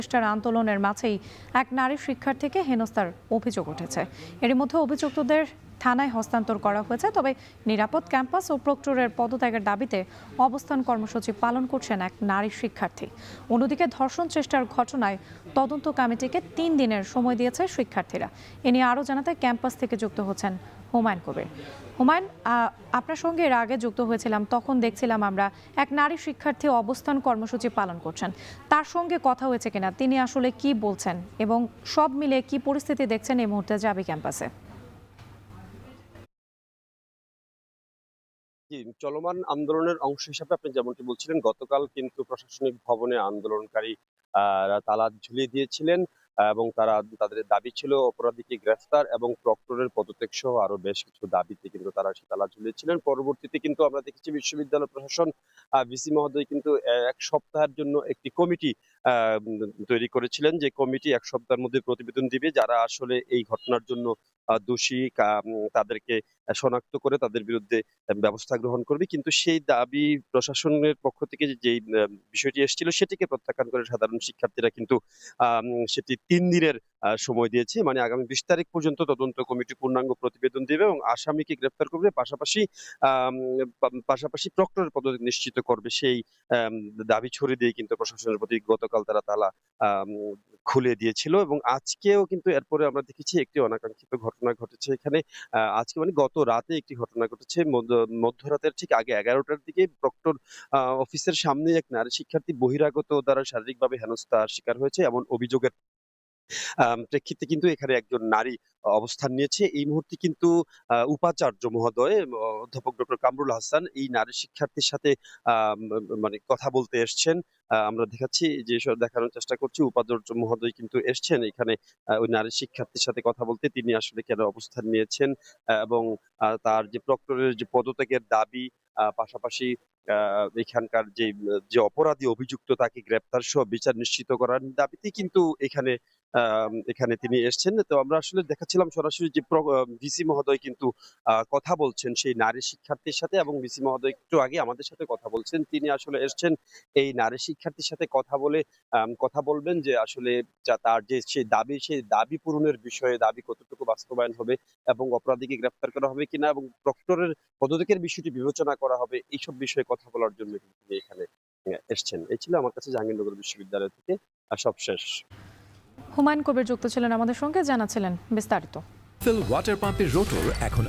চেষ্টার আন্দোলনের মাঝেই এক নারী শিক্ষার্থীকে হেনস্থার অভিযোগ উঠেছে। এরই মধ্যে অভিযুক্তদের থানায় হস্তান্তর করা হয়েছে। তবে নিরাপদ ক্যাম্পাস ও প্রক্টরের পদত্যাগের দাবিতে অবস্থান কর্মসূচি পালন করছেন এক নারী শিক্ষার্থী। অন্যদিকে ধর্ষণ চেষ্টার ঘটনায় তদন্ত কমিটিকে 3 দিনের সময় দিয়েছে শিক্ষার্থীরা। এ নিয়ে আরও জানাতে ক্যাম্পাস থেকে যুক্ত হচ্ছেন হুমায়ুন কবির। হুমায়ুন, আপনার সঙ্গে এর আগে যুক্ত হয়েছিলাম, তখন দেখছিলাম আমরা এক নারী শিক্ষার্থী অবস্থান কর্মসূচি পালন করছেন। তার সঙ্গে কথা হয়েছে কিনা, তিনি আসলে কি বলছেন এবং সব মিলে কি পরিস্থিতি দেখছেন এই মুহূর্তে জাবি ক্যাম্পাসে? জি, চলমান আন্দোলনের অংশ হিসাবে আপনি যেমনটি বলছিলেন, গতকাল কিন্তু প্রশাসনিক ভবনে আন্দোলনকারী তালা ঝুলিয়ে দিয়েছিলেন এবং তাদের দাবি ছিল অপরাধীকে গ্রেফতার এবং প্রক্টরের পদত্যাগ সহ আরো বেশ কিছু দাবিতে কিন্তু তারা সে তালা ঝুলিয়েছিলেন। পরবর্তীতে কিন্তু আমরা দেখেছি বিশ্ববিদ্যালয় প্রশাসন ভিসি মহোদয় কিন্তু এক সপ্তাহের জন্য একটি কমিটি তৈরি করেছিলেন, যে কমিটি এক সপ্তাহের মধ্যে প্রতিবেদন দিবে যারা আসলে এই ঘটনার জন্য দোষী, তাদেরকে শনাক্ত করে তাদের বিরুদ্ধে ব্যবস্থা গ্রহণ করবে। কিন্তু সেই দাবি প্রশাসনের পক্ষ থেকে যে বিষয়টি এসেছিল সেটিকে প্রত্যাখ্যান করে সাধারণ শিক্ষার্থীরা কিন্তু সেটি 3 দিনের সময় দিয়েছে। মানে আগামী 20 তারিখ পর্যন্ত তদন্ত কমিটি পূর্ণাঙ্গ প্রতিবেদন দিবে এবং আসামিকে গ্রেফতার করবে, পাশাপাশি প্রক্টরের পদত্যাগ নিশ্চিত করবে। সেই দাবি ছড়িয়ে দিয়ে কিন্তু প্রশাসনের প্রতি গতকাল তারা তালা আম খুলে দিয়েছিল এবং আজকেও কিন্তু এরপরে আমরা দেখেছি একটি অনাকাঙ্ক্ষিত ঘটনা ঘটেছে এখানে। আজকে মানে গত রাতে একটি ঘটনা ঘটেছে। মধ্যরাতের ঠিক আগে 11টার দিকে প্রক্টর অফিসের সামনে এক নারী শিক্ষার্থী বহিরাগত দ্বারা শারীরিকভাবে হেনস্থার শিকার হয়েছে এমন অভিযোগের প্রেক্ষিতে কিন্তু এখানে একজন নারী অবস্থান নিয়েছে। এই মুহূর্তে কিন্তু উপাচার্য মহোদয় অধ্যাপক ডক্টর কামরুল হাসান এই নারী শিক্ষার্থীর সাথে মানে কথা বলতে এসছেন। আমরা দেখাচ্ছি যে দেখানোর চেষ্টা করছি, উপাচার্য মহোদয় কিন্তু এসছেন এখানে ওই নারী শিক্ষার্থীর সাথে কথা বলতে। তিনি আসলে কেন অবস্থান নিয়েছেন এবং তার যে প্রক্টরের যে পদত্যাগের দাবি, পাশাপাশি এখানকার যে অপরাধী অভিযুক্ত তাকে গ্রেপ্তার সহ বিচার নিশ্চিত করার দাবিতে কিন্তু এখানে তিনি এসছেন। তো আমরা আসলে দেখাচ্ছিলাম সরাসরি যে ভিসি মহোদয় কিন্তু কথা বলছেন সেই নারী শিক্ষার্থীর সাথে এবং ভিসি মহোদয় একটু আগে আমাদের সাথে কথা বলছেন। তিনি আসলে এসছেন এই নারী শিক্ষার্থীর সাথে কথা বলে কথা বলবেন যে আসলে তার যে সেই দাবি পূরণের বিষয়ে দাবি কতটুকু বাস্তবায়ন হবে এবং অপরাধীকে গ্রেফতার করা হবে কিনা এবং প্রক্টরের পদত্যাগের বিষয়টি বিবেচনা করা হবে, এইসব বিষয়ে কথা বলার জন্য কিন্তু তিনি এখানে এসছেন। এই ছিল আমার কাছে জাহাঙ্গীরনগর বিশ্ববিদ্যালয় থেকে সব শেষ। হুমায়ুন কবির যুক্ত ছিলেন আমাদের সঙ্গে, জানাচ্ছিলেন বিস্তারিত। ফিল ওয়াটার পাম্পের রোটর এখন